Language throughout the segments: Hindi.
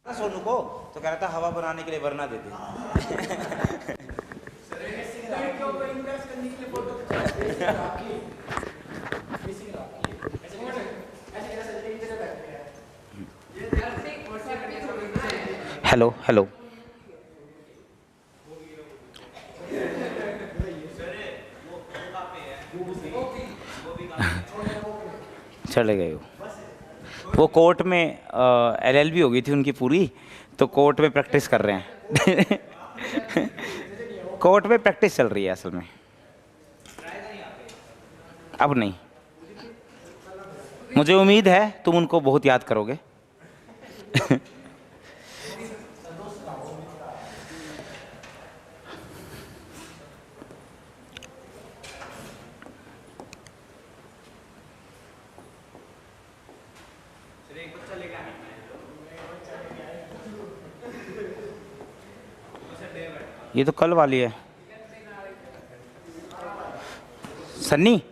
सोनू को तो कह रहा था हवा बनाने के लिए वरना दे दे। हेलो हेलो, चले गए वो कोर्ट में एलएलबी हो गई थी उनकी पूरी, तो कोर्ट में प्रैक्टिस कर रहे हैं। कोर्ट में प्रैक्टिस चल रही है असल में, अब नहीं। मुझे उम्मीद है तुम उनको बहुत याद करोगे। ये तो कल वाली है सन्नी।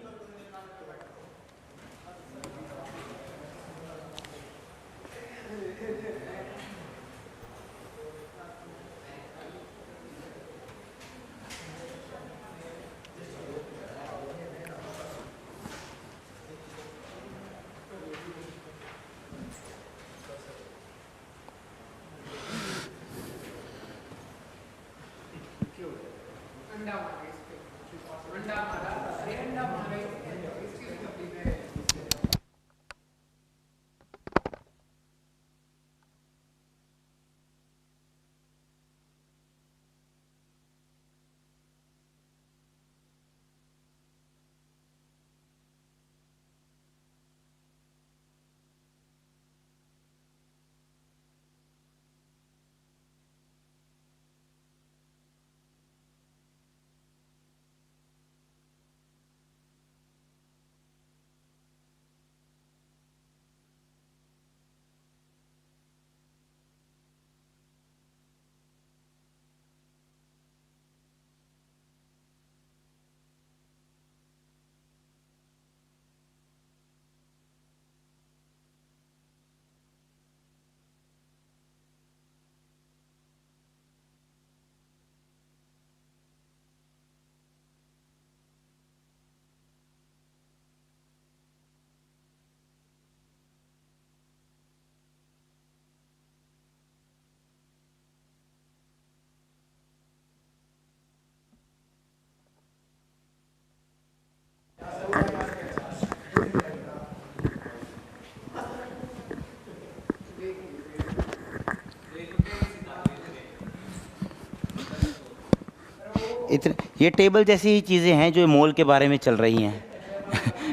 इतने ये टेबल जैसी ही चीज़ें हैं जो मोल के बारे में चल रही हैं।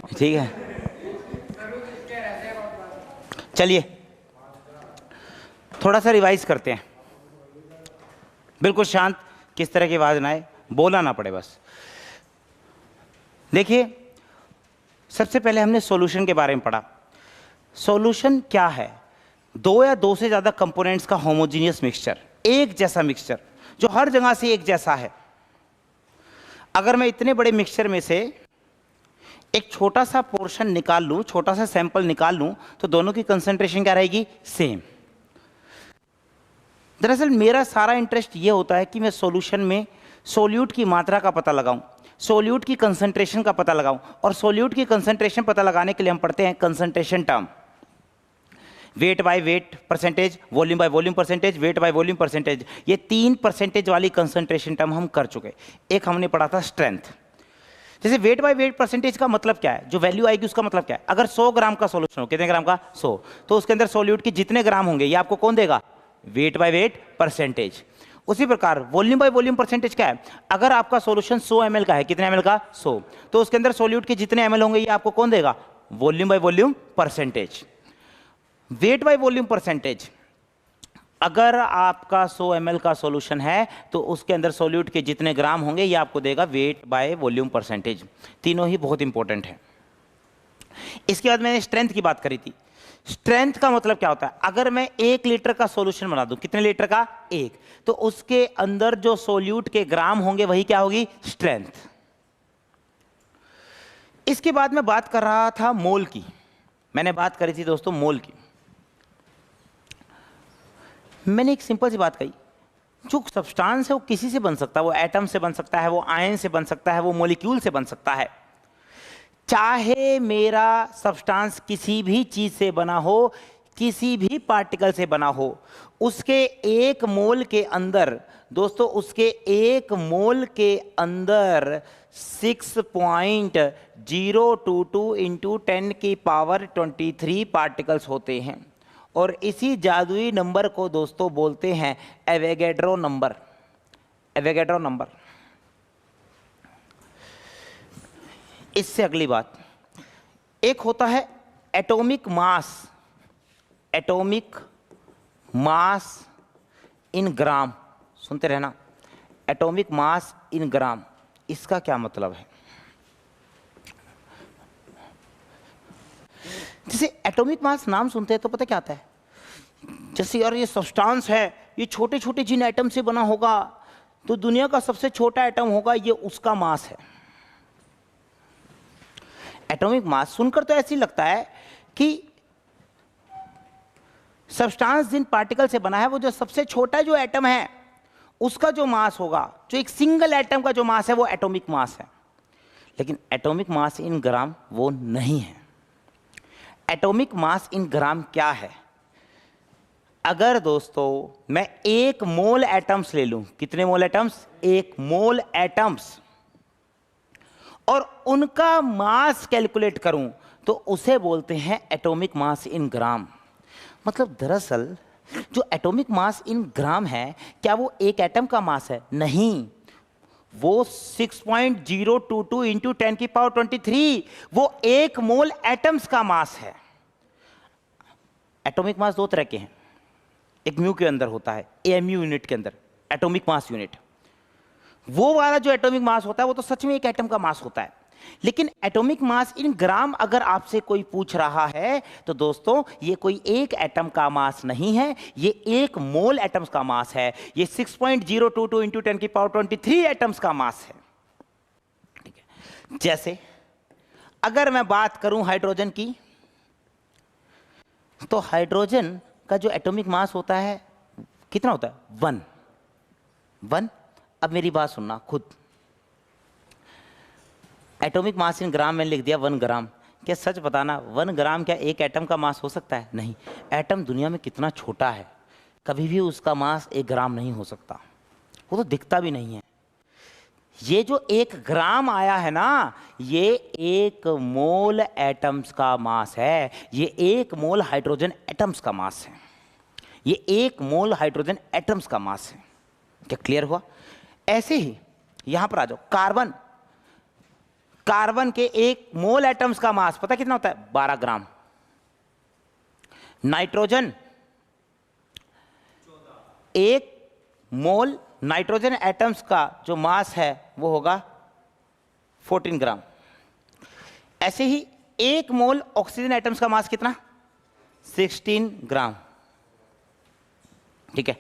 ठीक है, चलिए थोड़ा सा रिवाइज करते हैं। बिल्कुल शांत, किस तरह की आवाज़ ना आए, बोला ना पड़े बस। देखिए, सबसे पहले हमने सॉल्यूशन के बारे में पढ़ा। सॉल्यूशन क्या है? दो या दो से ज़्यादा कंपोनेंट्स का होमोजीनियस मिक्सचर, एक जैसा मिक्सचर जो हर जगह से एक जैसा है। अगर मैं इतने बड़े मिक्सचर में से एक छोटा सा पोर्शन निकाल लूं, छोटा सा सैंपल निकाल लूं, तो दोनों की कंसंट्रेशन क्या रहेगी? सेम। दरअसल मेरा सारा इंटरेस्ट ये होता है कि मैं सॉल्यूशन में सोल्यूट की मात्रा का पता लगाऊं, सोल्यूट की कंसंट्रेशन का पता लगाऊं, और सोल्यूट की कंसंट्रेशन पता लगाने के लिए हम पढ़ते हैं concentration term. Weight by weight percentage, volume by volume percentage, weight by volume percentage. ये 3% वाली कंसंट्रेशन टर्म हम कर चुके। एक हमने पढ़ा था स्ट्रेंथ। जैसे वेट बाय वेट परसेंटेज का मतलब क्या है, जो वैल्यू आएगी उसका मतलब क्या है? अगर 100 ग्राम का सोल्यूशन हो, कितने ग्राम का? 100, तो उसके अंदर सोल्यूट के जितने ग्राम होंगे ये आपको कौन देगा? Weight by weight percentage. उसी प्रकार वॉल्यूम बाय वॉल्यूम परसेंटेज क्या है? अगर आपका सोल्यूशन 100 ml का है, कितने ml का? 100, तो उसके अंदर सोल्यूट के जितने ml होंगे ये आपको कौन देगा? Volume by volume percentage. Weight by volume percentage, अगर आपका 100 ml का सॉल्यूशन है तो उसके अंदर सोल्यूट के जितने ग्राम होंगे ये आपको देगा वेट बाय वॉल्यूम परसेंटेज। तीनों ही बहुत इंपॉर्टेंट है। इसके बाद मैंने स्ट्रेंथ की बात करी थी। स्ट्रेंथ का मतलब क्या होता है? अगर मैं 1 लीटर का सॉल्यूशन बना दूं, कितने लीटर का? 1, तो उसके अंदर जो सोल्यूट के ग्राम होंगे वही क्या होगी? स्ट्रेंथ। इसके बाद मैं बात कर रहा था मोल की। मैंने बात करी थी दोस्तों मोल की। मैंने एक सिंपल सी बात कही, जो सब्सटेंस है वो किसी से बन सकता है, वो एटम से बन सकता है, वो आयन से बन सकता है, वो मॉलिक्यूल से बन सकता है। चाहे मेरा सब्सटेंस किसी भी चीज से बना हो, किसी भी पार्टिकल से बना हो, उसके एक मोल के अंदर दोस्तों, उसके एक मोल के अंदर 6.022 इंटू 10⁻23 पार्टिकल्स होते हैं। और इसी जादुई नंबर को दोस्तों बोलते हैं एवोगैड्रो नंबर। Avogadro number. इससे अगली बात, एक होता है atomic mass. Atomic mass in ग्राम, सुनते रहना, एटॉमिक मास इन ग्राम। इसका क्या मतलब है? जैसे एटॉमिक मास नाम सुनते हैं तो पता क्या आता है, जैसे यार ये सब्सटेंस है, ये छोटे छोटे जिन एटम से बना होगा तो दुनिया का सबसे छोटा एटम होगा, ये उसका मास है। एटॉमिक मास सुनकर तो ऐसे ही लगता है कि सब्सटेंस जिन पार्टिकल से बना है, वो जो सबसे छोटा जो एटम है उसका जो मास होगा, जो एक सिंगल एटम का जो मास है, वो एटॉमिक मास है। लेकिन एटॉमिक मास इन ग्राम वो नहीं है। एटॉमिक मास इन ग्राम क्या है? अगर दोस्तों मैं एक मोल एटम्स ले लूं, कितने मोल एटम्स? एक मोल एटम्स, और उनका मास कैलकुलेट करूं तो उसे बोलते हैं एटॉमिक मास इन ग्राम। मतलब दरअसल जो एटॉमिक मास इन ग्राम है, क्या वो एक एटम का मास है? नहीं, वो 6.022 इंटू 10⁻23, वो एक मोल एटम्स का मास है। एटॉमिक मास दो तरह के हैं, एक म्यू के अंदर होता है, एमयू यूनिट के अंदर, एटॉमिक मास यूनिट। वो वाला जो एटॉमिक मास होता है वो तो सच में एक एटम का मास होता है। लेकिन एटॉमिक मास इन ग्राम अगर आपसे कोई पूछ रहा है तो दोस्तों ये कोई एक एटम का मास नहीं है, ये एक मोल एटम्स का मास है। ये 6.022 इंटू 10⁻23 एटम्स का मास है। ठीक है, जैसे अगर मैं बात करूं हाइड्रोजन की, तो हाइड्रोजन का जो एटॉमिक मास होता है कितना होता है? 1। अब मेरी बात सुनना खुद, एटॉमिक मास इन ग्राम मैंने लिख दिया 1 ग्राम। क्या सच बताना 1 ग्राम क्या एक एटम का मास हो सकता है? नहीं। एटम दुनिया में कितना छोटा है, कभी भी उसका मास 1 ग्राम नहीं हो सकता, वो तो दिखता भी नहीं है। ये जो 1 ग्राम आया है ना, ये 1 मोल एटम्स का मास है। ये 1 मोल हाइड्रोजन एटम्स का मास है। ये 1 मोल हाइड्रोजन एटम्स का मास है। क्या क्लियर हुआ? ऐसे ही यहां पर आ जाओ, कार्बन। कार्बन के 1 मोल एटम्स का मास पता कितना होता है? 12 ग्राम। नाइट्रोजन, 1 मोल नाइट्रोजन एटम्स का जो मास है वो होगा 14 ग्राम। ऐसे ही 1 मोल ऑक्सीजन एटम्स का मास कितना? 16 ग्राम। ठीक है।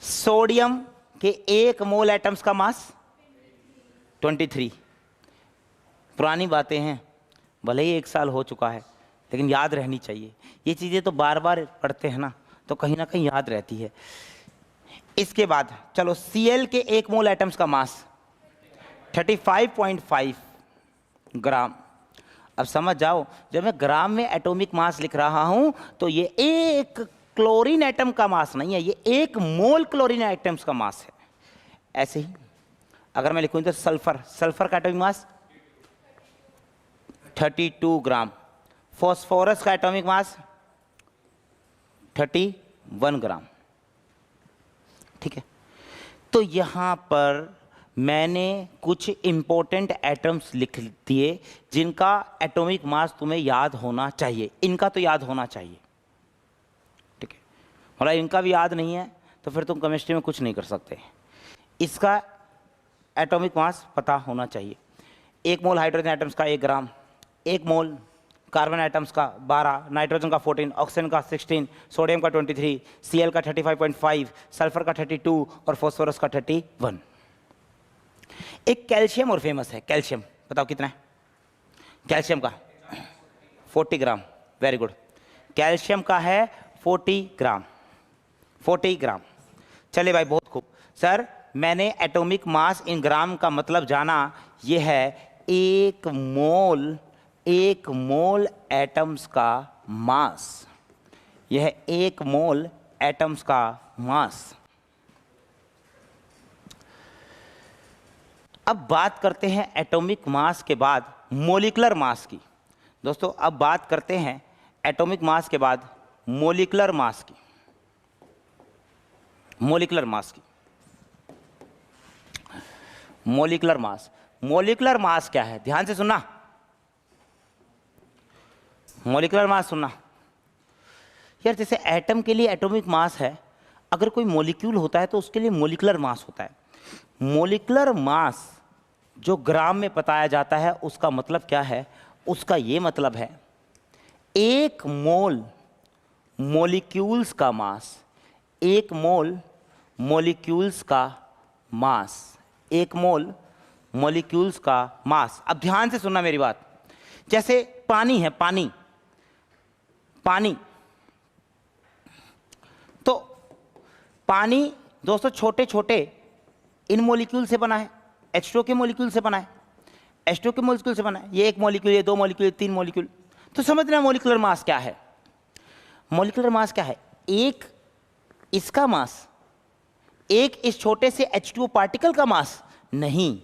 सोडियम के 1 मोल एटम्स का मास 23। पुरानी बातें हैं, भले ही 1 साल हो चुका है, लेकिन याद रहनी चाहिए। ये चीज़ें तो बार बार पढ़ते हैं ना, तो कहीं ना कहीं याद रहती है। इसके बाद चलो Cl के 1 मोल एटम्स का मास 35.5 ग्राम। अब समझ जाओ, जब मैं ग्राम में एटॉमिक मास लिख रहा हूं तो ये 1 क्लोरीन एटम का मास नहीं है, ये 1 मोल क्लोरीन एटम्स का मास है। ऐसे ही अगर मैं लिखूं तो सल्फर, सल्फर का एटॉमिक मास 32 ग्राम। फॉस्फोरस का एटॉमिक मास 31 ग्राम। ठीक है, तो यहां पर मैंने कुछ इंपॉर्टेंट एटम्स लिख दिए जिनका एटॉमिक मास तुम्हें याद होना चाहिए। इनका तो याद होना चाहिए। ठीक है, मतलब इनका भी याद नहीं है तो फिर तुम केमिस्ट्री में कुछ नहीं कर सकते। इसका एटॉमिक मास पता होना चाहिए। 1 मोल हाइड्रोजन एटम्स का 1 ग्राम, 1 मोल कार्बन एटम्स का 12, नाइट्रोजन का 14, ऑक्सीजन का 16, सोडियम का 23, Cl का 35.5, सल्फर का 32 और फॉस्फोरस का 31। एक कैल्शियम और फेमस है। कैल्शियम बताओ कितना है? कैल्शियम का 40 ग्राम। वेरी गुड, कैल्शियम का है 40 ग्राम। 40 ग्राम। चले भाई, बहुत खूब। सर मैंने एटॉमिक मास इन ग्राम का मतलब जाना, ये है एक मोल एटम्स का मास। यह है एक मोल एटम्स का मास। अब बात करते हैं एटॉमिक मास के बाद मोलिकुलर मास की। दोस्तों अब बात करते हैं एटॉमिक मास के बाद मोलिकुलर मास की। मोलिकुलर मास क्या है, ध्यान से सुनना। मोलिकुलर मास सुनना यार, जैसे एटम के लिए एटॉमिक मास है, अगर कोई मॉलिक्यूल होता है तो उसके लिए मोलिकुलर मास होता है। मोलिकुलर मास जो ग्राम में बताया जाता है, उसका मतलब क्या है? उसका ये मतलब है एक मोल मॉलिक्यूल्स का मास, एक मोल मॉलिक्यूल्स का मास, एक मोल मॉलिक्यूल्स का मास। अब ध्यान से सुनना मेरी बात। जैसे पानी है, पानी तो पानी दोस्तों छोटे छोटे इन मॉलिक्यूल से बना है, H2O के मॉलिक्यूल से बना है, H2O के मॉलिक्यूल से बना है। ये एक मॉलिक्यूल, ये दो मॉलिक्यूल, तीन मॉलिक्यूल। तो समझना मॉलिकुलर मास क्या है। मॉलिकुलर मास क्या है? एक इसका मास, एक इस छोटे से H2O पार्टिकल का मास नहीं,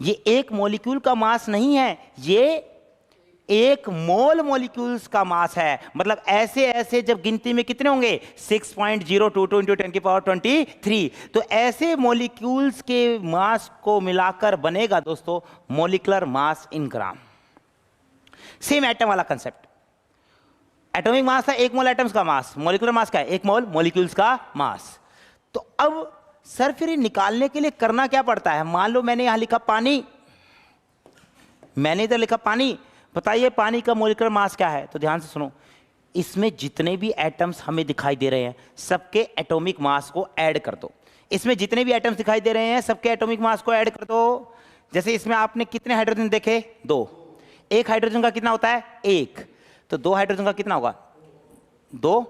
ये एक मॉलिक्यूल का मास नहीं है, ये एक मोल मॉलिक्यूल्स का मास है। मतलब ऐसे ऐसे जब गिनती में कितने होंगे 6.022 इंटू 10 की पावर 23, तो ऐसे मॉलिक्यूल्स के मास को मिलाकर बनेगा दोस्तों molecular mass in gram. Same atom वाला कंसेप्ट। एटॉमिक मास था एक मोल एटम्स का मास, मॉलिकुलर मास क्या है? एक मोल मॉलिक्यूल्स का मास। तो अब सर फिर निकालने के लिए करना क्या पड़ता है? मान लो मैंने यहां लिखा पानी, मैंने इधर लिखा पानी, बताइए पानी का मॉलिक्यूलर मास क्या है? तो ध्यान से सुनो, इसमें जितने भी एटम्स हमें दिखाई दे रहे हैं सबके एटॉमिक मास को ऐड कर दो। इसमें जितने भी एटम्स दिखाई दे रहे हैं सबके एटॉमिक मास को ऐड कर दो। जैसे इसमें आपने कितने हाइड्रोजन देखे? 2। एक हाइड्रोजन का कितना होता है? 1। तो 2 हाइड्रोजन का कितना होगा? 2।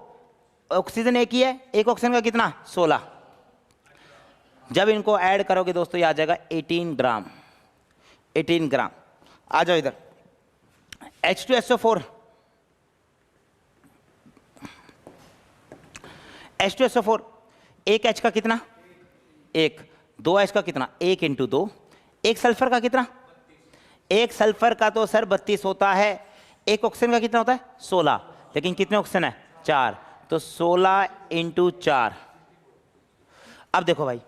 ऑक्सीजन एक ही है, एक ऑक्सीजन का कितना? 16। जब इनको ऐड करोगे दोस्तों ये आ जाएगा 18 ग्राम। 18 ग्राम। आ जाओ इधर। H2SO4, H2SO4, एक H का कितना? 1। 2 H का कितना? 1 इंटू 2। एक सल्फर का कितना? एक सल्फर का तो सर 32 होता है। एक ऑक्सीजन का कितना होता है? 16। लेकिन कितने ऑक्सीजन है? 4। तो 16 इंटू 4। अब देखो भाई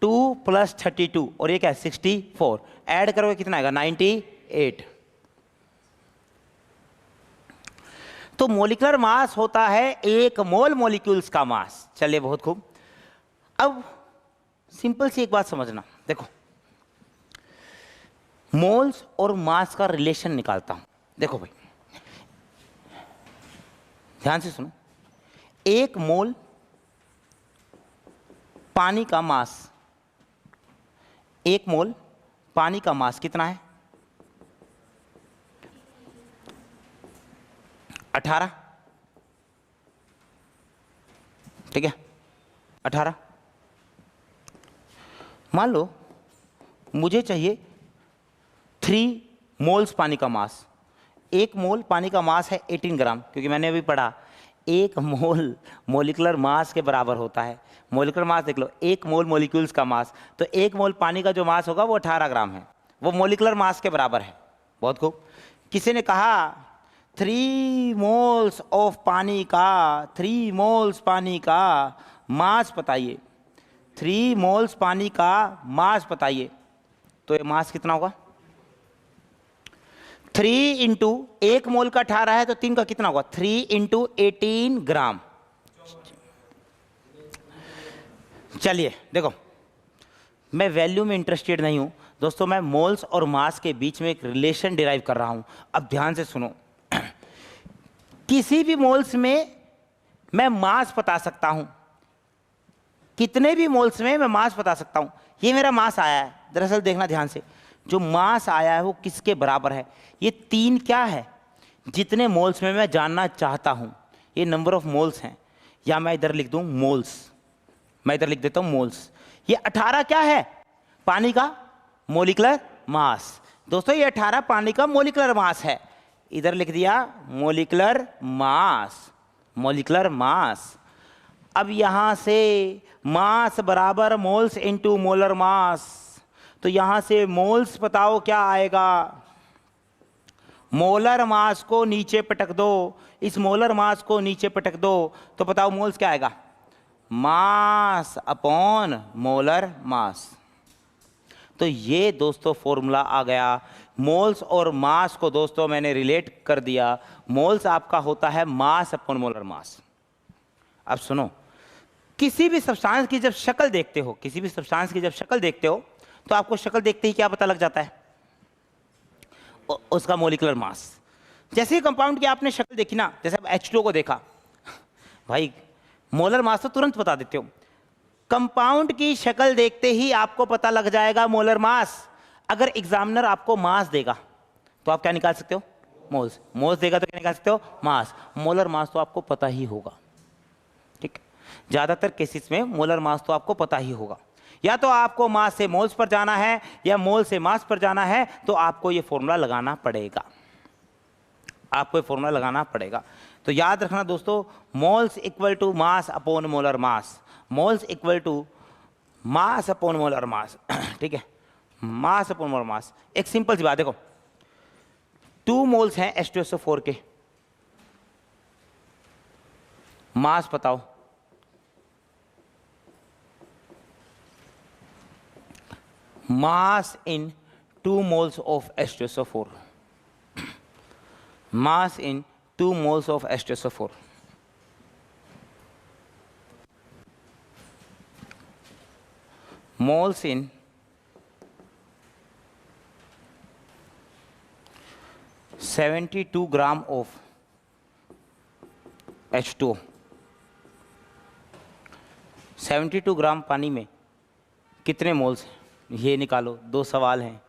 2 + 32 और ये क्या है? 64। ऐड करोगे कितना आएगा? 98। तो मॉलिकुलर मास होता है एक मोल मॉलिक्यूल्स का मास। चलिए बहुत खूब। अब सिंपल सी एक बात समझना, देखो मोल्स और मास का रिलेशन निकालता हूं। देखो भाई ध्यान से सुनो, एक मोल पानी का मास, एक मोल पानी का मास कितना है? 18। ठीक है 18। मान लो मुझे चाहिए 3 मोल्स पानी का मास। एक मोल पानी का मास है 18 ग्राम, क्योंकि मैंने अभी पढ़ा एक मोल मॉलिकुलर मास के बराबर होता है। मॉलिकुलर मास देख लो, एक मोल मॉलिक्यूल्स का मास, तो एक मोल पानी का जो मास होगा वो 18 ग्राम है, वो मॉलिकुलर मास के बराबर है। बहुत खूब। किसी ने कहा 3 मोल्स ऑफ पानी का, 3 मोल्स पानी का मास बताइए, 3 मोल्स पानी का मास बताइए। तो ये मास कितना होगा? 3 इंटू एक मोल का 18 है तो 3 का कितना होगा? 3 इंटू 18 ग्राम। चलिए देखो, मैं वैल्यू में इंटरेस्टेड नहीं हूं दोस्तों, मैं मोल्स और मास के बीच में एक रिलेशन डिराइव कर रहा हूं। अब ध्यान से सुनो, किसी भी मोल्स में मैं मास बता सकता हूं, कितने भी मोल्स में मैं मास बता सकता हूं। ये मेरा मास आया है, दरअसल देखना ध्यान से, जो मास आया है वो किसके बराबर है? ये 3 क्या है? जितने मोल्स में मैं जानना चाहता हूं, ये नंबर ऑफ मोल्स हैं। या मैं इधर लिख दूं मोल्स, मैं इधर लिख देता हूं मोल्स। ये 18 क्या है? पानी का मोलिकुलर मास। दोस्तों ये 18 पानी का मोलिकुलर मास है। इधर लिख दिया मोलिकुलर मास, मोलिकुलर मास। अब यहां से मास बराबर मोल्स इनटू मोलर मास, तो यहां से मोल्स बताओ क्या आएगा? मोलर मास को नीचे पटक दो, इस मोलर मास को नीचे पटक दो, तो बताओ मोल्स क्या आएगा? मास अपॉन मोलर मास। तो ये दोस्तों फॉर्मूला आ गया। मोल्स और मास को दोस्तों मैंने रिलेट कर दिया। मोल्स आपका होता है मास अपॉन मोलर मास। अब सुनो, किसी भी सब्सटेंस की जब शक्ल देखते हो, किसी भी सब्सटेंस की जब शक्ल देखते हो, तो आपको शक्ल देखते ही क्या पता लग जाता है? उसका मोलिकुलर मास। जैसे ही कंपाउंड की आपने शक्ल देखी ना, जैसे अब H2O को देखा, भाई मोलर मास तो तुरंत बता देते हो। कंपाउंड की शक्ल देखते ही आपको पता लग जाएगा मोलर मास। अगर एग्जामिनर आपको मास देगा तो आप क्या निकाल सकते हो? मोल्स। मोल्स देगा तो क्या निकाल सकते हो? मास। मोलर मास तो आपको पता ही होगा, ठीक। ज्यादातर केसेस में मोलर मास तो आपको पता ही होगा। या तो आपको मास से मोल्स पर जाना है या मोल से मास पर जाना है, तो आपको ये फॉर्मूला लगाना पड़ेगा, आपको ये फॉर्मूला लगाना पड़ेगा। तो याद रखना दोस्तों, moles equal to mass upon molar mass, moles equal to mass upon molar mass, ठीक है, मास अपॉन मोलर मास। एक सिंपल सी बात देखो, 2 मोल्स हैं H2SO4 के, मास बताओ। मास इन 2 moles of H2SO4, mass in 2 moles of H2SO4, moles in 72 gram of H2O। 72 ग्राम पानी में कितने मोल्स हैं ये निकालो। 2 सवाल हैं,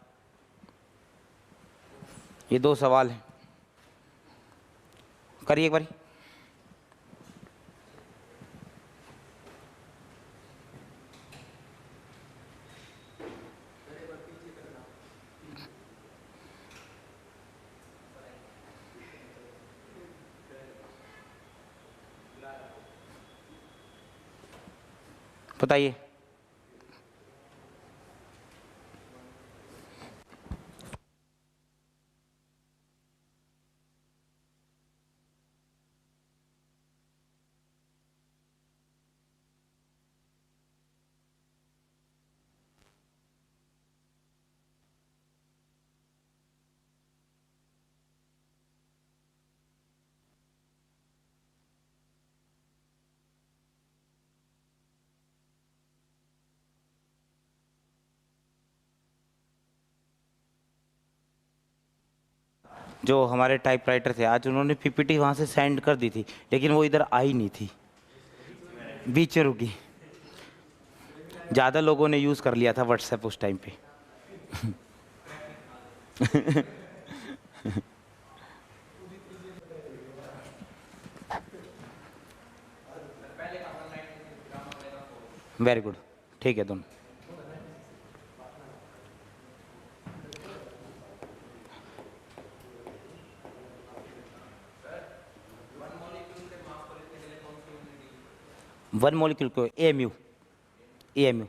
ये 2 सवाल हैं, करिए एक बारी। बताइए। जो हमारे टाइपराइटर थे, आज उन्होंने पीपीटी वहाँ से सेंड कर दी थी, लेकिन वो इधर आई नहीं थी, बीच में रुकी। ज़्यादा लोगों ने यूज़ कर लिया था व्हाट्सएप उस टाइम पे। वेरी गुड, ठीक है दोनों। वन मॉलिक्यूल को एएमयू, एएमयू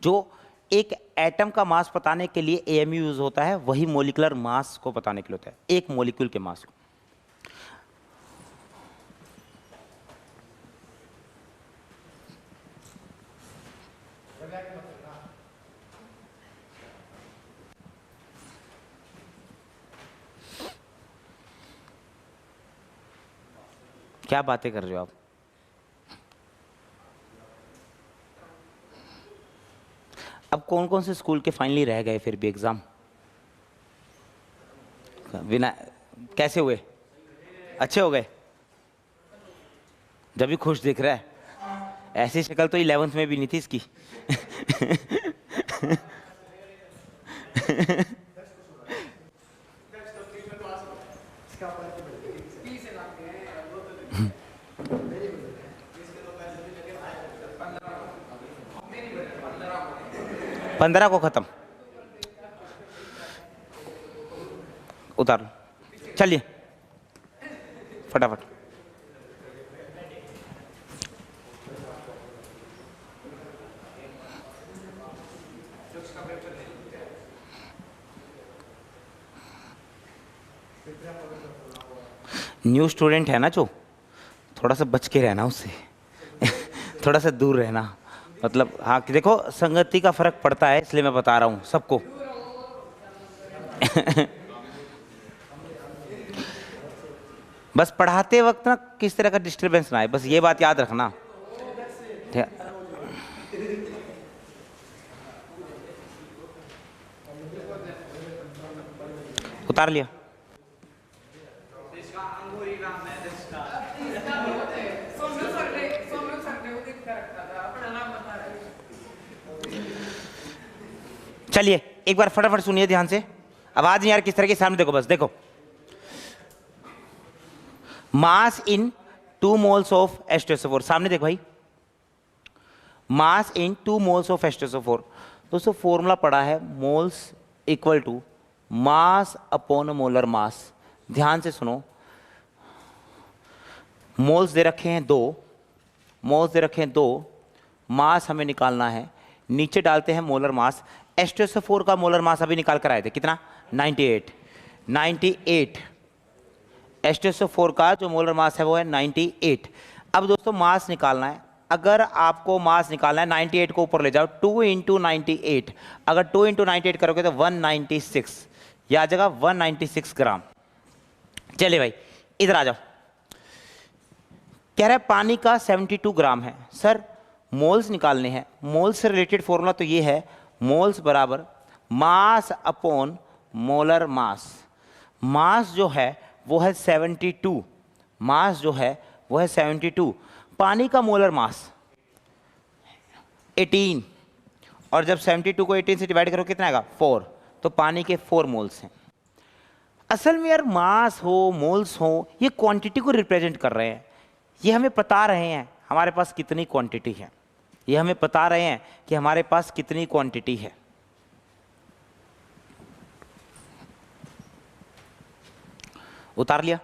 जो एक एटम का मास बताने के लिए एएमयू यूज होता है, वही मॉलिक्यूलर मास को बताने के लिए होता है, एक मॉलिक्यूल के मास को। क्या बातें कर रहे हो आप? अब कौन कौन से स्कूल के फाइनली रह गए फिर भी एग्जाम? बिना कैसे हुए? अच्छे हो गए? जब भी खुश दिख रहा है, ऐसी शक्ल तो 11th में भी नहीं थी इसकी। 15 को खत्म, उतार लो, चलिए फटाफट। न्यू स्टूडेंट है ना जो, थोड़ा सा बच के रहना उससे थोड़ा सा दूर रहना, मतलब हाँ कि देखो संगति का फर्क पड़ता है, इसलिए मैं बता रहा हूँ सबको बस पढ़ाते वक्त ना किस तरह का डिस्टरबेंस ना आए, बस ये बात याद रखना। उतार लिया, चलिए एक बार फटाफट सुनिए ध्यान से, आवाज नहीं यार किस तरह की, सामने देखो, बस देखो। मास इन 2 मोल्स ऑफ H2SO4, सामने देखो भाई, मास इन 2 मोल्स ऑफ H2SO4। दोस्तों फॉर्मूला पढ़ा है, moles equal to mass upon molar mass. ध्यान से सुनो, मोल्स दे रखे हैं 2, मोल्स दे रखे हैं 2, मास हमें निकालना है, नीचे डालते हैं मोलर मास। H2SO4 का मोलर मास अभी निकाल कर आए थे, कितना? 98। H2SO4 का जो मोलर मास है वो है 98। अब दोस्तों मास निकालना है, अगर आपको मास निकालना है 98 को ऊपर ले जाओ, 2 इंटू 98, अगर 2 इंटू 98 करोगे तो 196, यह आ जाएगा 196 ग्राम। चलिए भाई इधर आ जाओ, कह रहा है पानी का 72 ग्राम है। सर मोल्स निकालने हैं, मोल्स से रिलेटेड फॉर्मूला तो ये है, मोल्स बराबर मास अपॉन मोलर मास। मास जो है वो है 72, मास जो है वो है 72, पानी का मोलर मास 18, और जब 72 को 18 से डिवाइड करो कितना आएगा? 4, तो पानी के 4 मोल्स हैं। असल में यार मास हो मोल्स हो ये क्वांटिटी को रिप्रेजेंट कर रहे हैं, ये हमें बता रहे हैं हमारे पास कितनी क्वांटिटी है, ये हमें बता रहे हैं कि हमारे पास कितनी क्वांटिटी है। उतार लिया,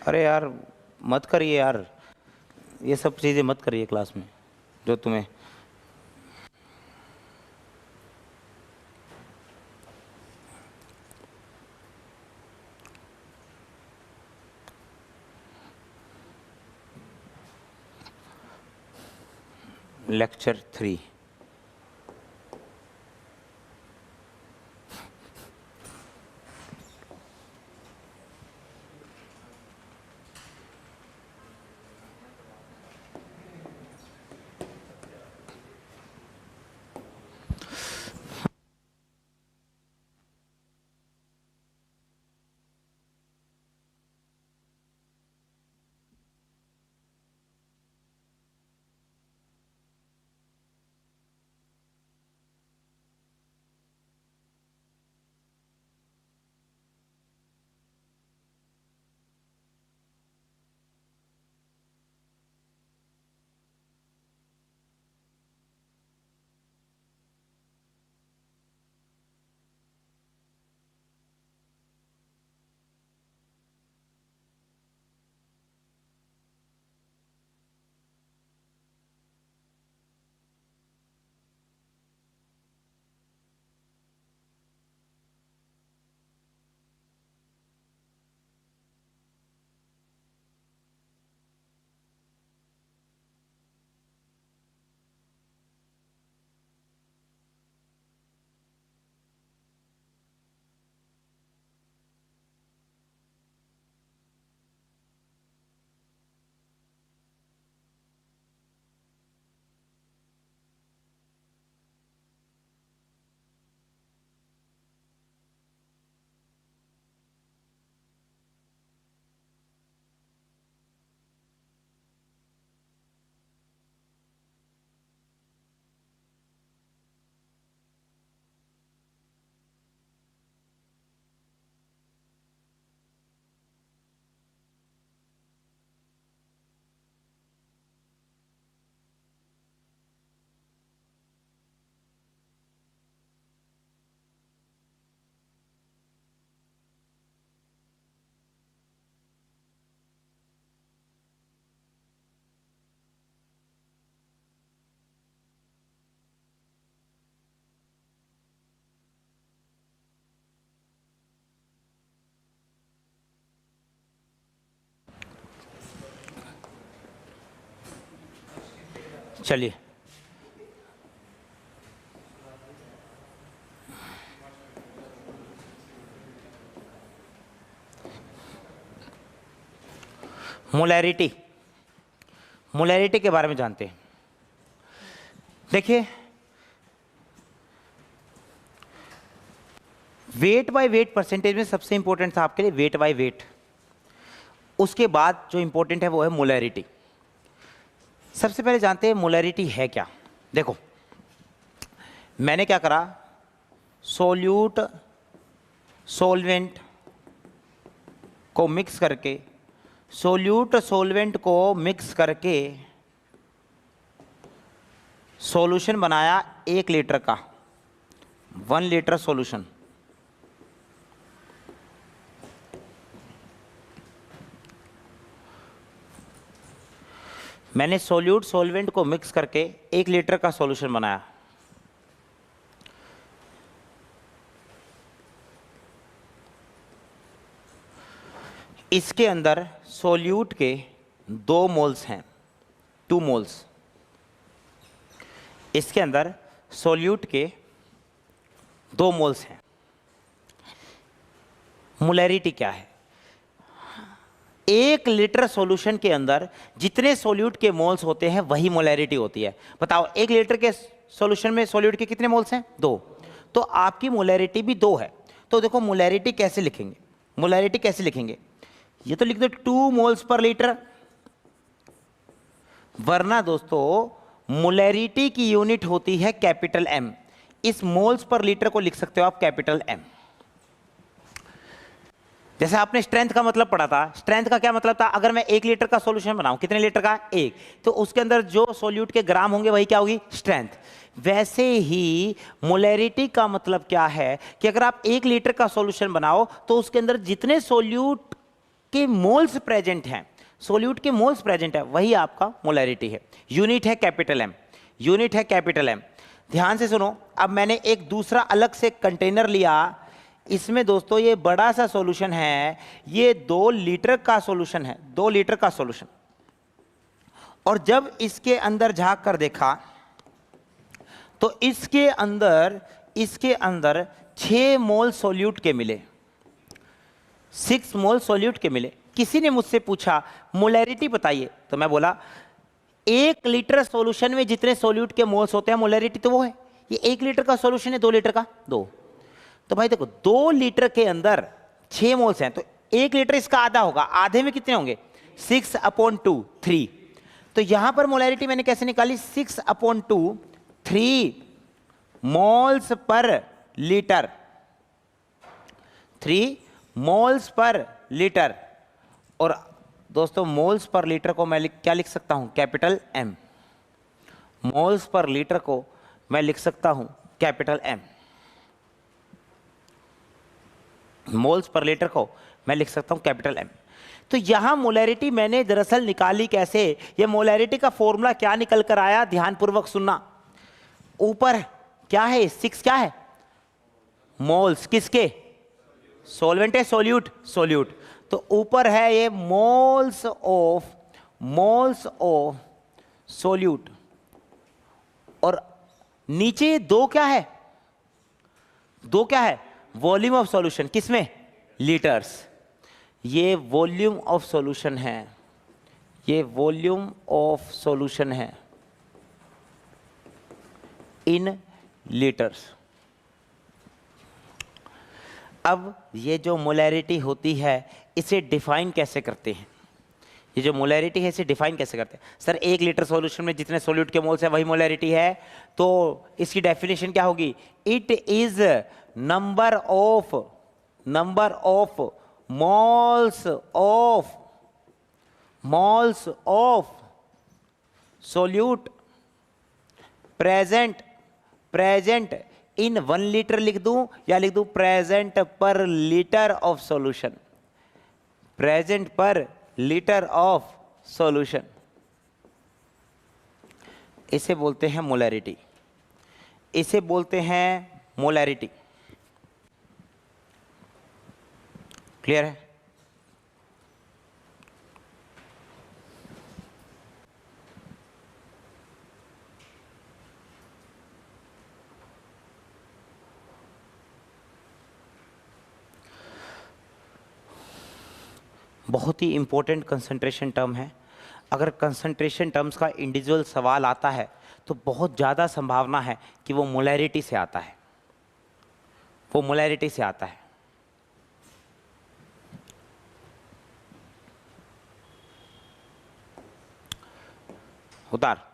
अरे यार मत करिए यार, ये सब चीज़ें मत करिए क्लास में जो तुम्हें, लेक्चर 3। चलिए, मोलैरिटी, मोलैरिटी के बारे में जानते हैं। देखिए, वेट बाय वेट परसेंटेज में सबसे इंपॉर्टेंट था आपके लिए वेट बाय वेट। उसके बाद जो इंपॉर्टेंट है वो है मोलैरिटी। सबसे पहले जानते हैं मोलैरिटी है क्या। देखो, मैंने क्या करा, सोल्यूट सोलवेंट को मिक्स करके, सोल्यूट सोलवेंट को मिक्स करके सॉल्यूशन बनाया 1 लीटर का, 1 लीटर सॉल्यूशन। मैंने सोल्यूट सॉल्वेंट को मिक्स करके 1 लीटर का सॉल्यूशन बनाया। इसके अंदर सोल्यूट के 2 मोल्स हैं, 2 मोल्स। इसके अंदर सोल्यूट के 2 मोल्स हैं। मोलैरिटी क्या है? 1 लीटर सॉल्यूशन के अंदर जितने सोल्यूट के मोल्स होते हैं वही मोलैरिटी होती है। बताओ, 1 लीटर के सॉल्यूशन में सोल्यूट के कितने मोल्स हैं? 2। तो आपकी मोलैरिटी भी 2 है। तो देखो, मोलैरिटी कैसे लिखेंगे, मोलैरिटी कैसे लिखेंगे? ये तो लिख दो 2 मोल्स पर लीटर, वरना दोस्तों मोलैरिटी की यूनिट होती है कैपिटल एम। इस मोल्स पर लीटर को लिख सकते हो आप कैपिटल एम। जैसे आपने स्ट्रेंथ का मतलब पढ़ा था, स्ट्रेंथ का क्या मतलब था? अगर मैं 1 लीटर का सॉल्यूशन बनाऊं, कितने लीटर का? 1, तो उसके अंदर जो सोल्यूट के ग्राम होंगे वही क्या होगी? स्ट्रेंथ। वैसे ही मोलैरिटी का मतलब क्या है कि अगर आप 1 लीटर का सॉल्यूशन बनाओ तो उसके अंदर जितने सोल्यूट के मोल्स प्रेजेंट हैं, सोल्यूट के मोल्स प्रेजेंट है, वही आपका मोलैरिटी है। यूनिट है कैपिटल एम, यूनिट है कैपिटल एम। ध्यान से सुनो, अब मैंने एक दूसरा अलग से कंटेनर लिया। इसमें दोस्तों ये बड़ा सा सॉल्यूशन है, ये 2 लीटर का सॉल्यूशन है, 2 लीटर का सॉल्यूशन। और जब इसके अंदर झांक कर देखा तो इसके अंदर 6 मोल सोल्यूट के मिले, 6 मोल सोल्यूट के मिले। किसी ने मुझसे पूछा मोलैरिटी बताइए, तो मैं बोला 1 लीटर सॉल्यूशन में जितने सोल्यूट के मोल्स होते हैं मोलैरिटी तो वो है। ये 1 लीटर का सॉल्यूशन है, 2 लीटर का 2। तो भाई देखो, 2 लीटर के अंदर 6 मोल्स हैं, तो 1 लीटर इसका आधा होगा। आधे में कितने होंगे? 6/2, 3। तो यहां पर मोलैरिटी मैंने कैसे निकाली? 6/2, 3 moles per litre, 3 moles per litre. और दोस्तों, मोल्स पर लीटर को मैं क्या लिख सकता हूं? Capital M. Moles per litre को मैं लिख सकता हूं capital M. Moles per litre को मैं लिख सकता हूं कैपिटल एम। तो यहां मोलैरिटी मैंने दरअसल निकाली कैसे? ये मोलैरिटी का फॉर्मूला क्या निकल कर आया, ध्यानपूर्वक सुनना। ऊपर क्या है? 6 क्या है? मोल्स। किसके? सॉल्वेंट है, सोल्यूट, सोल्यूट। तो ऊपर है ये मोल्स ऑफ सोल्यूट, और नीचे 2 क्या है? 2 क्या है? Volume of solution. किसमें? लीटर्स। ये वॉल्यूम ऑफ सॉल्यूशन है, ये वॉल्यूम ऑफ सॉल्यूशन है इन लीटर्स। अब ये जो मोलैरिटी होती है इसे डिफाइन कैसे करते हैं? ये जो मोलैरिटी है इसे डिफाइन कैसे करते हैं? सर, 1 लीटर सॉल्यूशन में जितने सोल्यूट के मोल्स है वही मोलैरिटी है, तो इसकी डेफिनेशन क्या होगी? It is number of moles of solute present in 1 litre लिख दूं या लिख दूं प्रेजेंट पर लीटर ऑफ सॉल्यूशन? प्रेजेंट पर लीटर ऑफ सॉल्यूशन, इसे बोलते हैं मोलैरिटी, इसे बोलते हैं मोलैरिटी। क्लियर है? बहुत ही इंपॉर्टेंट कंसंट्रेशन टर्म है। अगर कंसंट्रेशन टर्म्स का इंडिविजुअल सवाल आता है तो बहुत ज़्यादा संभावना है कि वो मोलैरिटी से आता है, वो मोलैरिटी से आता है। उतार।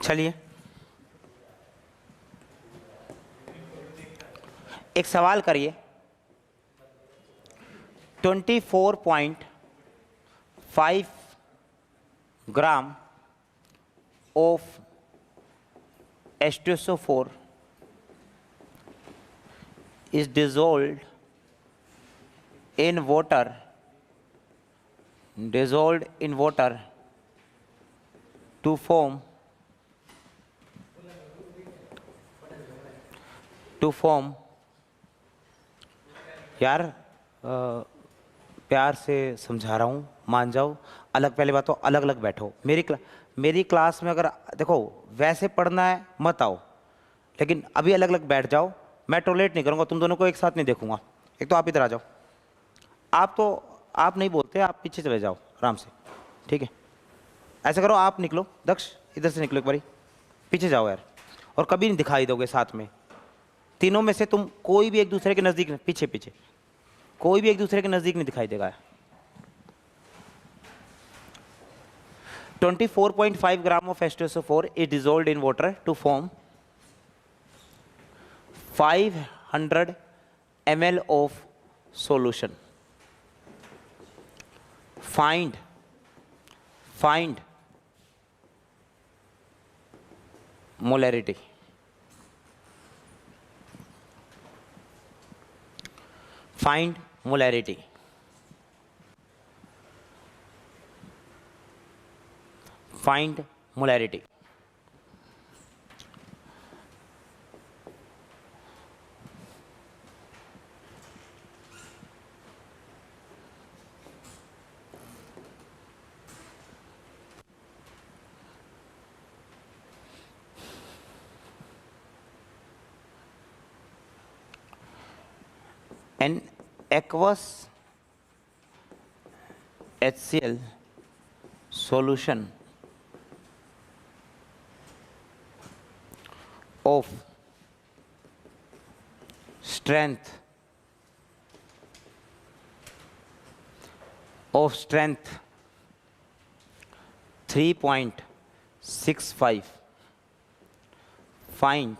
चलिए एक सवाल करिए। 24.5 gram of H2SO4 is dissolved in water, to form यार प्यार से समझा रहा हूँ, मान जाओ। पहले बात तो अलग अलग बैठो। मेरी क्लास में अगर देखो वैसे पढ़ना है मत आओ, लेकिन अभी अलग अलग बैठ जाओ। मैं टॉलरेट नहीं करूँगा, तुम दोनों को एक साथ नहीं देखूंगा। एक तो आप इधर आ जाओ। आप नहीं बोलते, आप पीछे चले जाओ आराम से, ठीक है। ऐसा करो, आप निकलो, दक्ष इधर से निकलो, एक बारी पीछे जाओ यार। और कभी नहीं दिखाई दोगे साथ में। तीनों में से तुम कोई भी एक दूसरे के नज़दीक, पीछे पीछे कोई भी एक दूसरे के नज़दीक नहीं दिखाई देगा। 24.5 gram of H2SO4 is dissolved in water to form 500 ml of solution. Find molarity. Find molarity. Find molarity. An aqueous HCl solution of strength 3.65. Find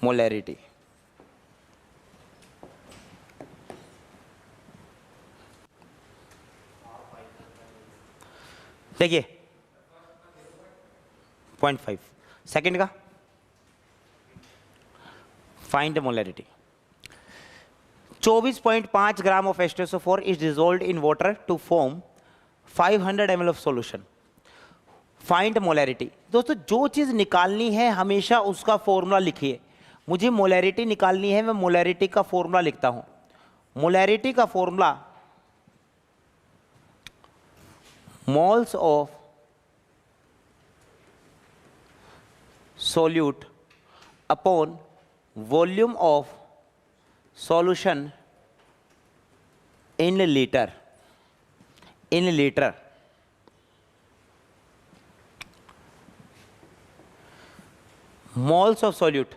molarity. देखिए 0.5 सेकेंड का find molarity. 24.5 gram of H2SO4 is dissolved in water to form 500 ml of solution. Find molarity. दोस्तों जो चीज निकालनी है हमेशा उसका फॉर्मूला लिखिए। मुझे मोलैरिटी निकालनी है, मैं मोलैरिटी का फॉर्मूला लिखता हूं। मोलैरिटी का formula moles of solute upon volume of solution in liter. Moles of solute.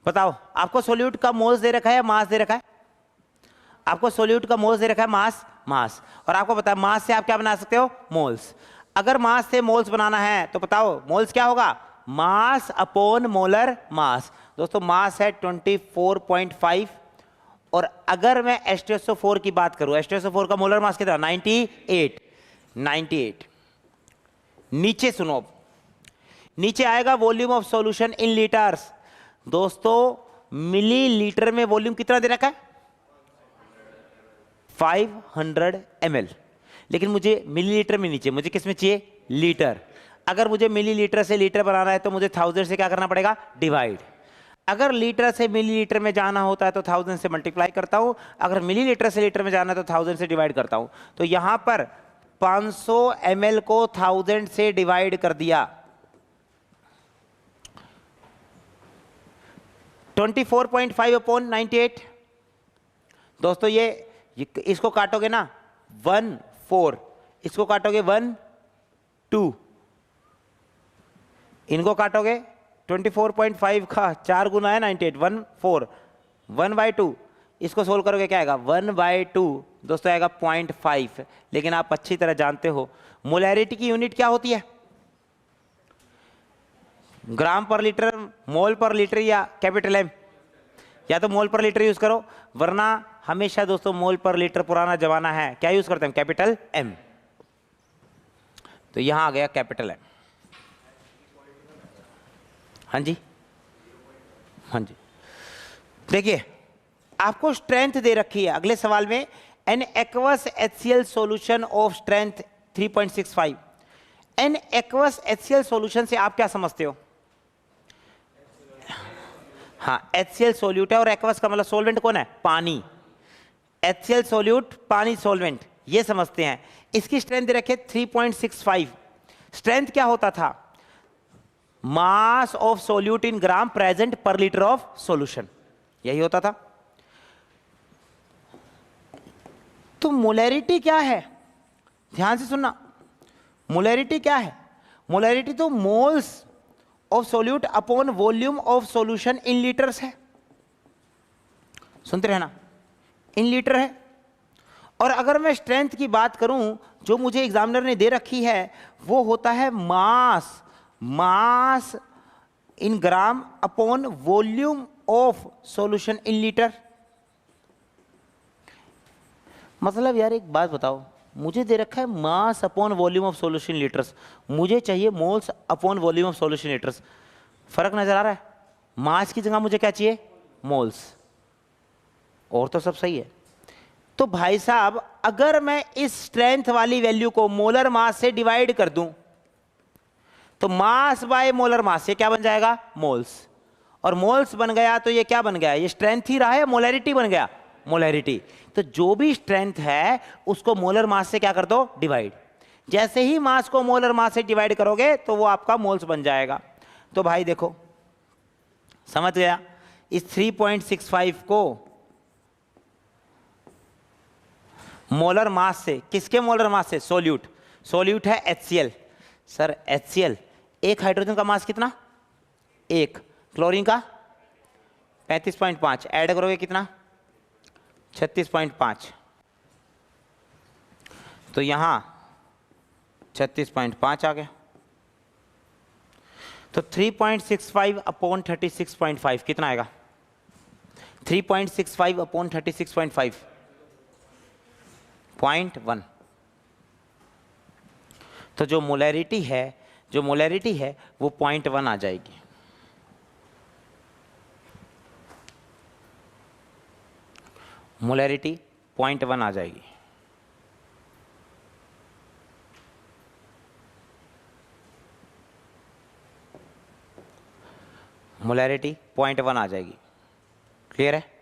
बताओ आपको सोल्यूट का मोल्स दे रखा है या मास दे रखा है? आपको सोल्यूट का मोल्स दे रखा है, मास। और आपको पता है मास से आप क्या बना सकते हो? मोल्स। अगर मास से मोल्स बनाना है तो बताओ मोल्स क्या होगा, मास अपॉन मोलर मास। दोस्तों मास है 24.5 और अगर मैं H2SO4 की बात करूं, H2SO4 का मोलर मास कितना, 98। नीचे सुनो, नीचे आएगा volume of solution in litres. दोस्तों मिलीलीटर में वॉल्यूम कितना दे रखा है, 500 ml, लेकिन मुझे मिलीलीटर में नीचे, मुझे किस में चाहिए, लीटर। अगर मुझे मिलीलीटर से लीटर बनाना है तो मुझे 1000 से क्या करना पड़ेगा, डिवाइड। अगर लीटर से मिलीलीटर में जाना होता है तो 1000 से मल्टीप्लाई करता हूं, अगर मिलीलीटर से लीटर में जाना है तो 1000 से डिवाइड करता हूं। तो यहां पर 500 ml को 1000 से डिवाइड कर दिया, 24.5 अपॉन 98। दोस्तों ये इसको काटोगे ना 1 4, इसको काटोगे 1 2, इनको काटोगे 24.5 का 4 गुना है 98, 1 4, 1/2, इसको सोल्व करोगे क्या आएगा, 1/2 दोस्तों आएगा 0.5। लेकिन आप अच्छी तरह जानते हो मोलैरिटी की यूनिट क्या होती है, ग्राम पर लीटर, मोल पर लीटर या कैपिटल एम, या तो मोल पर लीटर यूज करो, वरना हमेशा दोस्तों मोल पर लीटर पुराना जमाना है, क्या यूज करते हैं, कैपिटल एम। तो यहां आ गया कैपिटल एम। हाँ जी, हाँ जी। देखिए आपको स्ट्रेंथ दे रखी है अगले सवाल में, an aqueous HCl solution of strength 3.65। An aqueous HCl solution से आप क्या समझते हो, हाँ HCl सोल्यूट है और एक्वस का मतलब सोल्वेंट कौन है, पानी। HCl सोल्यूट पानी सोल्वेंट, ये समझते हैं। इसकी स्ट्रेंथ दे रखे 3.65। स्ट्रेंथ क्या होता था, mass of solute in gram present पर लीटर ऑफ सॉल्यूशन, यही होता था। तो मोलैरिटी क्या है, ध्यान से सुनना, मोलैरिटी क्या है, मोलैरिटी तो moles of solute upon volume of solution in litres है, सुनते रहना, इन लीटर है। और अगर मैं स्ट्रेंथ की बात करूं जो मुझे एग्जामिनर ने दे रखी है, वो होता है mass, mass in gram upon volume of solution in litre. मतलब यार एक बात बताओ, मुझे दे रखा है mass upon volume of solution litres, मुझे चाहिए moles upon volume of solution litres. फर्क नजर आ रहा है, मास की जगह मुझे क्या चाहिए, मोल्स, और तो सब सही है। तो भाई साहब अगर मैं इस स्ट्रेंथ वाली वैल्यू को मोलर मास से डिवाइड कर दूं तो मास बाय मोलर मास ये क्या बन जाएगा, मोल्स। और मोल्स बन गया तो ये क्या बन गया, ये स्ट्रेंथ ही रहा है, मोलैरिटी बन गया, मोलैरिटी। तो जो भी स्ट्रेंथ है उसको मोलर मास से क्या कर दो, डिवाइड। जैसे ही मास को मोलर मास से डिवाइड करोगे तो वो आपका मोल्स बन जाएगा। तो भाई देखो समझ गया, इस 3.65 को मोलर मास से, किसके मोलर मास से, सोल्यूट, सोल्यूट है HCl। सर HCl, एक हाइड्रोजन का मास कितना, एक, क्लोरीन का 35.5, ऐड करोगे कितना 36.5, तो यहां 36.5 आ गया। तो 3.65 अपॉन 36.5 कितना आएगा, 3.65 अपॉन 36.5, 0.1। तो जो मोलैरिटी है, जो मोलैरिटी है वो 0.1 आ जाएगी। मोलैरिटी 0.1 आ जाएगी। मोलैरिटी 0.1 आ जाएगी, क्लियर है।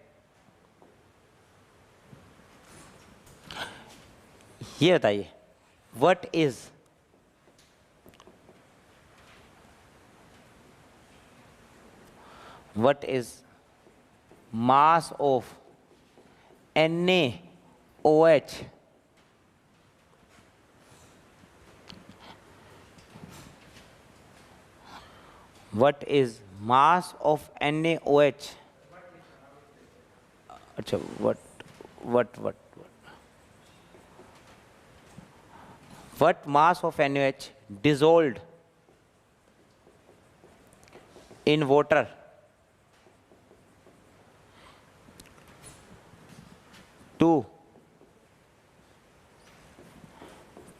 ये बताइए what is mass of NaOH what is mass of NaOH, अच्छा what what mass of NaOH dissolved in water to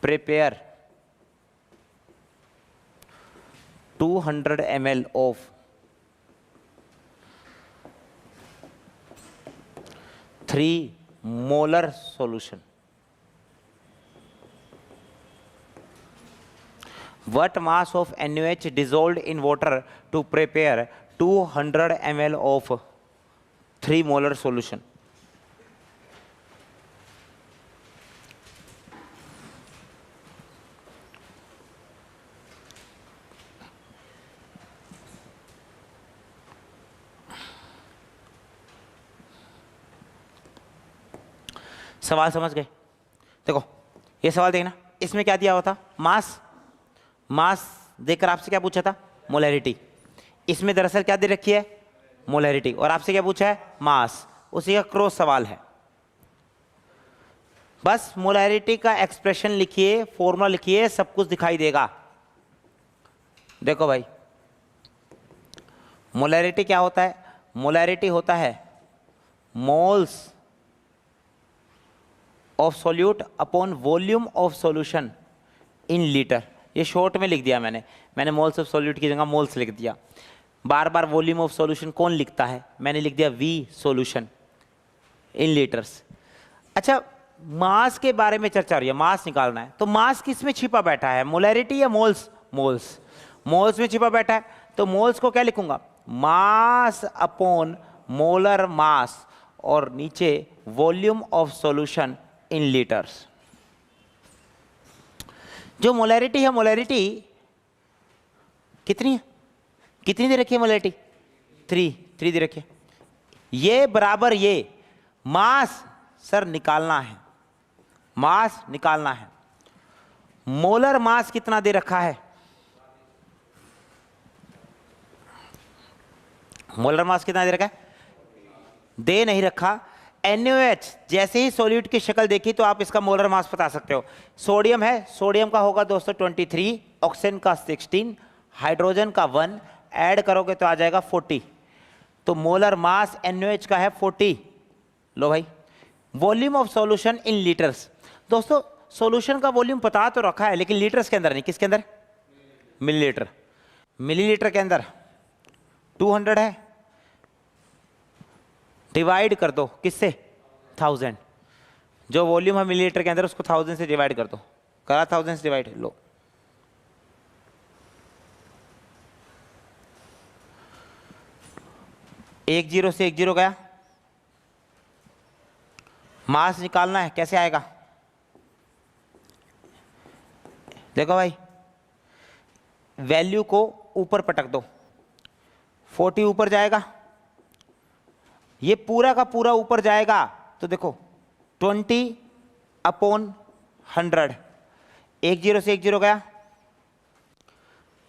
prepare 200 ml of three molar solution. What mass of NaOH dissolved in water to prepare 200 ml of 3 molar solution? सवाल समझ गए? देखो ये सवाल देखना, इसमें क्या दिया हुआ था? मास। मास देकर आपसे क्या पूछा था? मोलैरिटी। इसमें दरअसल क्या दे रखी है? मोलैरिटी। और आपसे क्या पूछा है? मास। उसी का क्रॉस सवाल है। बस मोलैरिटी का एक्सप्रेशन लिखिए, फॉर्मूला लिखिए, सब कुछ दिखाई देगा। देखो भाई, मोलैरिटी क्या होता है? मोलैरिटी होता है moles of solute upon volume of solution in litre. ये शॉर्ट में लिख दिया मैंने मोल्स ऑफ सोल्यूट की जगह मोल्स लिख दिया। बार बार वॉल्यूम ऑफ सॉल्यूशन कौन लिखता है? मैंने लिख दिया वी सॉल्यूशन इन लीटर्स। अच्छा, मास के बारे में चर्चा हो रही है, मास निकालना है, तो मास किस में छिपा बैठा है? मोलैरिटी या मोल्स? मोल्स। मोल्स में छिपा बैठा है, तो मोल्स को क्या लिखूंगा? मास अपॉन मोलर मास, और नीचे volume of solution in litres. जो मोलैरिटी है, मोलैरिटी कितनी है? कितनी दे रखी है मोलैरिटी? 3 दे रखी है। ये बराबर ये मास सर निकालना है, मास निकालना है। मोलर मास कितना दे रखा है? मोलर मास कितना दे रखा है? दे नहीं रखा। NaOH जैसे ही सॉल्यूट की शक्ल देखी तो आप इसका मोलर मास बता सकते हो। सोडियम है, सोडियम का होगा दोस्तों 23, ऑक्सीजन का 16, हाइड्रोजन का 1, ऐड करोगे तो आ जाएगा 40। तो मोलर मास NaOH का है 40। लो भाई, volume of solution in litres. दोस्तों सॉल्यूशन का वॉल्यूम पता तो रखा है, लेकिन लीटर्स के अंदर नहीं। किसके अंदर? मिलीलीटर। मिलीलीटर के अंदर 200 है, डिवाइड कर दो किससे? 1000। जो वॉल्यूम है मिलीलीटर के अंदर उसको 1000 से डिवाइड कर दो। करा 1000 से डिवाइड? लो, एक जीरो से एक जीरो गया। मास निकालना है, कैसे आएगा? देखो भाई, वैल्यू को ऊपर पटक दो, 40 ऊपर जाएगा, ये पूरा का पूरा ऊपर जाएगा। तो देखो 20/100, एक जीरो से एक जीरो गया।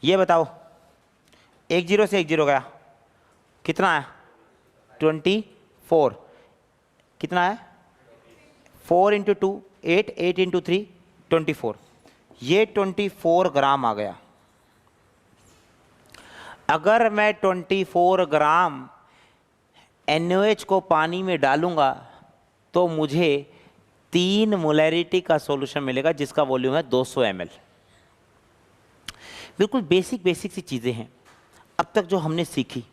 ये बताओ, एक जीरो से एक जीरो गया, कितना आया? 24। कितना है? 4 × 2 8, 8 × 3 24। ये 24 ग्राम आ गया। अगर मैं 24 ग्राम NaOH को पानी में डालूंगा तो मुझे 3 मोलैरिटी का सॉल्यूशन मिलेगा जिसका वॉल्यूम है 200 ml। बिल्कुल बेसिक सी चीजें हैं अब तक जो हमने सीखी।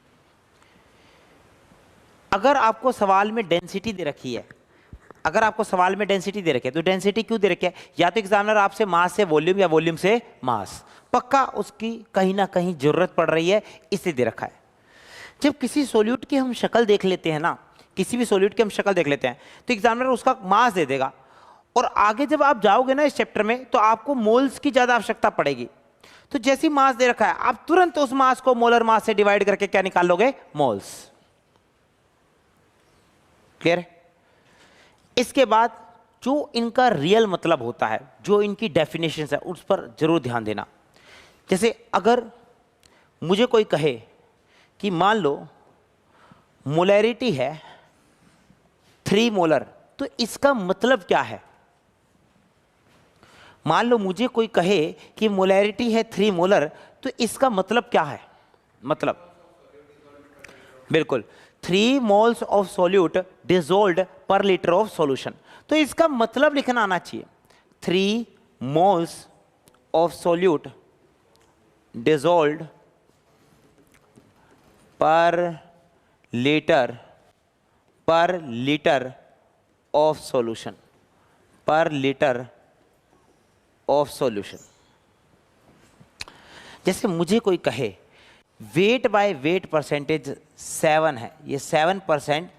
अगर आपको सवाल में डेंसिटी दे रखी है, अगर आपको सवाल में डेंसिटी दे रखी है, तो डेंसिटी क्यों दे रखी है? या तो एग्जामिनर आपसे मास से वॉल्यूम या वॉल्यूम से मास, पक्का उसकी कहीं ना कहीं जरूरत पड़ रही है, इससे दे रखा है। जब किसी सोल्यूट की हम शक्ल देख लेते हैं ना, किसी भी सोल्यूट की हम शक्ल देख लेते हैं, तो एग्जामिनर उसका मास दे देगा। और आगे जब आप जाओगे ना इस चैप्टर में, तो आपको मोल्स की ज्यादा आवश्यकता पड़ेगी। तो जैसी मास दे रखा है, आप तुरंत उस मास को मोलर मास से डिवाइड करके क्या निकाल लोगे? मोल्स। क्लियर है? इसके बाद जो इनका रियल मतलब होता है, जो इनकी डेफिनेशन है, उस पर जरूर ध्यान देना। जैसे अगर मुझे कोई कहे कि मान लो मोलैरिटी है 3 मोलर, तो इसका मतलब क्या है? मान लो मुझे कोई कहे कि मोलैरिटी है 3 मोलर, तो इसका मतलब क्या है? मतलब बिल्कुल 3 मोल्स ऑफ सोल्यूट डिसॉल्व्ड पर लीटर ऑफ सॉल्यूशन, तो इसका मतलब लिखना आना चाहिए 3 मोल्स ऑफ सोल्यूट डिसॉल्व्ड पर लीटर ऑफ सॉल्यूशन, पर लीटर ऑफ सॉल्यूशन। जैसे मुझे कोई कहे वेट बाय वेट परसेंटेज 7 है, ये 7%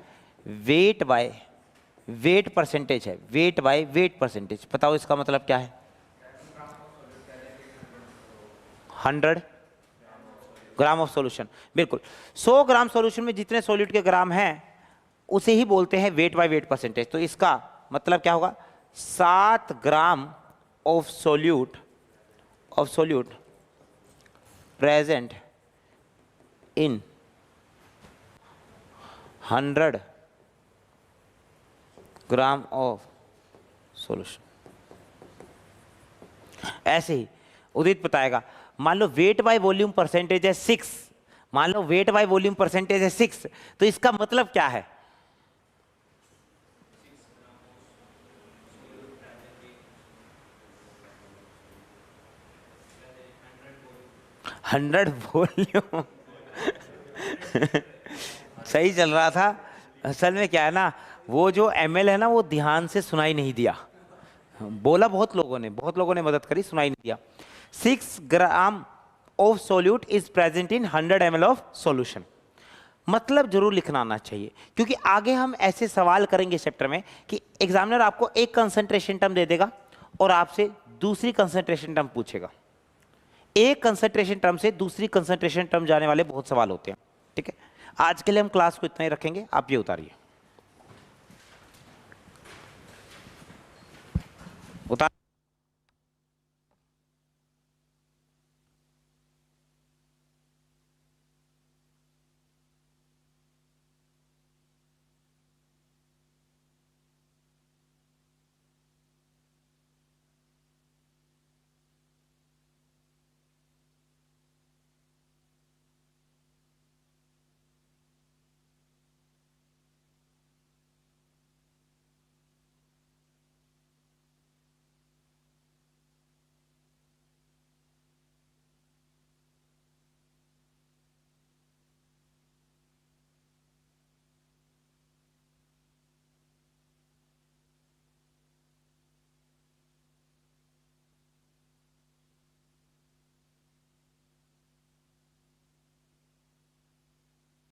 वेट बाय वेट परसेंटेज है, वेट बाय वेट परसेंटेज, बताओ इसका मतलब क्या है? 100 ग्राम ऑफ सॉल्यूशन। बिल्कुल 100 ग्राम सॉल्यूशन में जितने सॉल्यूट के ग्राम हैं उसे ही बोलते हैं वेट बाय वेट परसेंटेज। तो इसका मतलब क्या होगा? 7 gram of solute present in 100 gram of solution. ऐसे ही उदित बताएगा, मान लो वेट बाय वॉल्यूम परसेंटेज है 6, मान लो वेट बाय वॉल्यूम परसेंटेज है 6, तो इसका मतलब क्या है? 100 वॉल्यूम सही चल रहा था। असल में क्या है ना, वो जो ml है ना, वो ध्यान से सुनाई नहीं दिया, बोला बहुत लोगों ने मदद करी, सुनाई नहीं दिया। 6 gram of solute is present in 100 ml of solution, मतलब जरूर लिखना आना चाहिए, क्योंकि आगे हम ऐसे सवाल करेंगे चैप्टर में कि एग्जामिनर आपको एक कंसंट्रेशन टर्म दे देगा और आपसे दूसरी कंसंट्रेशन टर्म पूछेगा। एक कंसंट्रेशन टर्म से दूसरी कंसंट्रेशन टर्म जाने वाले बहुत सवाल होते हैं। ठीक है, आज के लिए हम क्लास को इतना ही रखेंगे, आप ये उतारिए।